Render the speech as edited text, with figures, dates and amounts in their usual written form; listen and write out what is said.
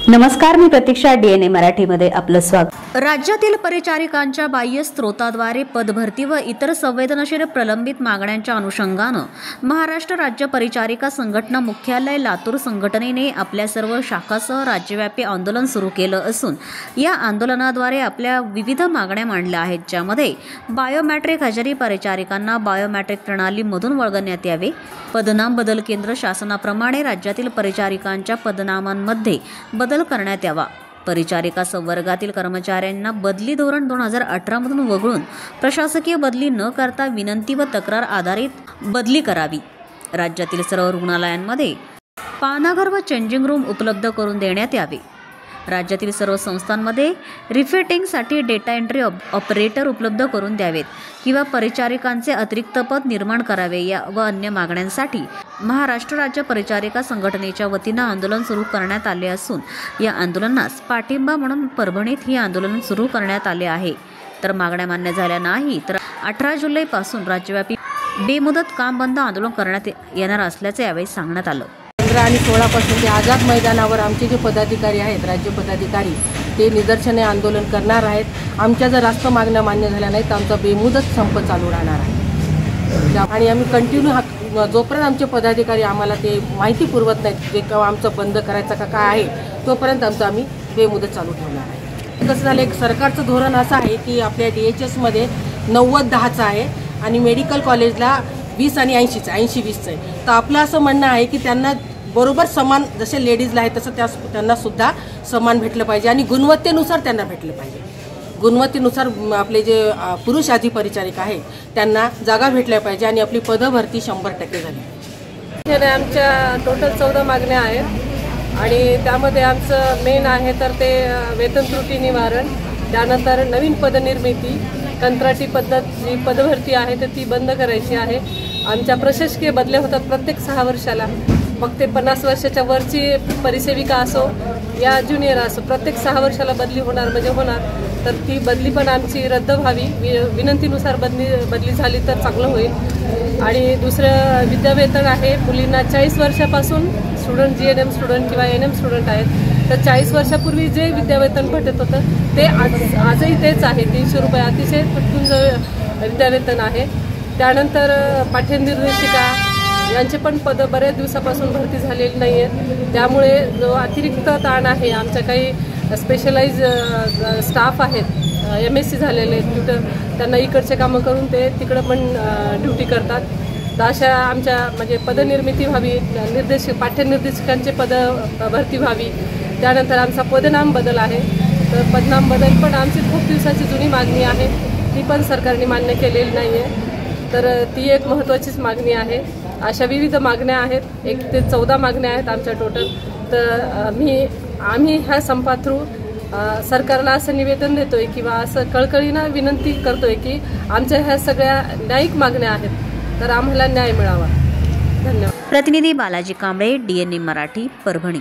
नमस्कार, मी प्रतीक्षा. DNA मराठीमध्ये आपलं स्वागत. राज्यातील परिचारिकांच्या बाह्य स्त्रोताद्वारे पदभरती व इतर संवेदनशील प्रलंबित मागण्यांच्या अनुषंगानं महाराष्ट्र राज्य परिचारिका संघटना मुख्यालय लातूर संघटनेने आपल्या सर्व शाखासह राज्यव्यापी आंदोलन सुरू केलं असून या आंदोलनाद्वारे आपल्या विविध मागण्या मांडल्या आहेत, ज्यामध्ये बायोमॅट्रिक हजेरी परिचारिकांना बायोमॅट्रिक प्रणालीमधून वळवण्यात यावे, पदनाम बदल केंद्र शासनाप्रमाणे राज्यातील परिचारिकांच्या पदनामांमध्ये बदल करण्यात यावा, परिचारिका संवर्गातील कर्मचाऱ्यांना बदली धोरण 2018 मधून वगळून प्रशासकीय बदली न करता विनंती व तक्रार आधारित बदली करावी, राज्यातील सर्व रुग्णालयांमध्ये पाहणाघर व चेंजिंग रूम उपलब्ध करून देण्यात यावे, राज्यातील सर्व संस्थांमध्ये रिफिटिंगसाठी डेटा एंट्री ऑपरेटर उपलब्ध करून द्यावेत किंवा परिचारिकांचे अतिरिक्त पद निर्माण करावे या व अन्य मागण्यांसाठी महाराष्ट्र राज्य परिचारिका संघटनेच्या वतीनं आंदोलन सुरू करण्यात आले असून या आंदोलनास पाठिंबा म्हणून परभणीत हे आंदोलन सुरू करण्यात आले आहे. तर मागण्या मान्य झाल्या नाही तर 18 जुलैपासून राज्यव्यापी बेमुदत काम बंद आंदोलन करण्यात येणार असल्याचे यावेळी सांगण्यात आलं. 15 आणि 16 पासून ते आझाद मैदानावर आमचे जे पदाधिकारी आहेत, राज्य पदाधिकारी, ते निदर्शने आंदोलन करणार आहेत. आमच्या जर रास्त मागण्या मान्य झाल्या नाही तर आमचा बेमुदत संप चालू राहणार आहे आणि आम्ही कंटिन्यू जोपर्यंत आमचे पदाधिकारी आम्हाला ते माहिती पुरवत नाहीत जे आमचं बंद करायचं का काय आहे तोपर्यंत आम्ही बेमुदत चालू ठेवणार आहे. कसं झालं, एक सरकारचं धोरण असं आहे की आपल्या DHSमध्ये 90-10चं आहे आणि मेडिकल कॉलेजला 20 आणि 80चं 80-20चं आहे. तर आपलं असं म्हणणं आहे की त्यांना बरोबर समान, जसे लेडीजला आहे तसं त्यांना सुद्धा समान भेटलं पाहिजे आणि गुणवत्तेनुसार त्यांना भेटलं पाहिजे. गुणवत्तेनुसार आपले जे पुरुष आधी परिचारिका आहे त्यांना जागा भेटल्या पाहिजे आणि आपली पदभरती 100% झाली. आमच्या टोटल 14 मागण्या आहेत आणि त्यामध्ये आमचं मेन आहे तर ते वेतन त्रुटी निवारण, त्यानंतर नवीन पदनिर्मिती, कंत्राटी पद्धत जी पदभरती आहे तर ती बंद करायची आहे. आमच्या प्रशासकीय बदल्या होतात प्रत्येक 6 वर्षाला, मग ते 50 वर्षाच्या वरची परिसेविका असो या ज्युनियर असो, प्रत्येक 6 वर्षाला बदली होणार म्हणजे होणार. तर ती बदली पण आमची रद्द व्हावी, विनंतीनुसार बदली झाली तर चांगलं होईल. आणि दुसरं विद्यावेतन आहे, मुलींना 40 वर्षापासून स्टुडंट GNM स्टुडंट किंवा NM स्टुडंट आहेत तर 40 वर्षापूर्वी जे विद्यावेतन भेटत होतं ते आजही तेच आहे. 300 रुपये अतिशय तुटपुंज विद्यावेतन आहे. त्यानंतर पाठ्यनिर्देशिका यांचे पण पद बऱ्याच दिवसापासून भरती झालेली नाही आहे, त्यामुळे जो अतिरिक्त ताण आहे, आमच्या काही स्पेशलाइज स्टाफ आहेत, MSc झालेले ट्युटर, त्यांना इकडचे कामं करून ते तिकडं पण ड्युटी करतात. तर अशा आमच्या म्हणजे पदनिर्मिती व्हावी, पाठ्यनिर्देशिकांचे पद भरती व्हावी. त्यानंतर आमचा पदनाम बदल आहे, तर पदनाम बदल पण आमची खूप दिवसाची जुनी मागणी आहे, ती पण सरकारने मान्य केलेली नाही आहे. तर ती एक महत्त्वाचीच मागणी आहे. अशा विविध मागण्या आहेत, 1 ते 14 मागण्या आहेत आमच्या टोटल. तर आम्ही ह्या संपा थ्रू सरकारला असं निवेदन देतोय किंवा असं कळकळीनं विनंती करतोय की आमच्या ह्या सगळ्या न्यायिक मागण्या आहेत तर आम्हाला न्याय मिळावा. धन्यवाद. प्रतिनिधी बालाजी कांबळे, DNA मराठी, परभणी.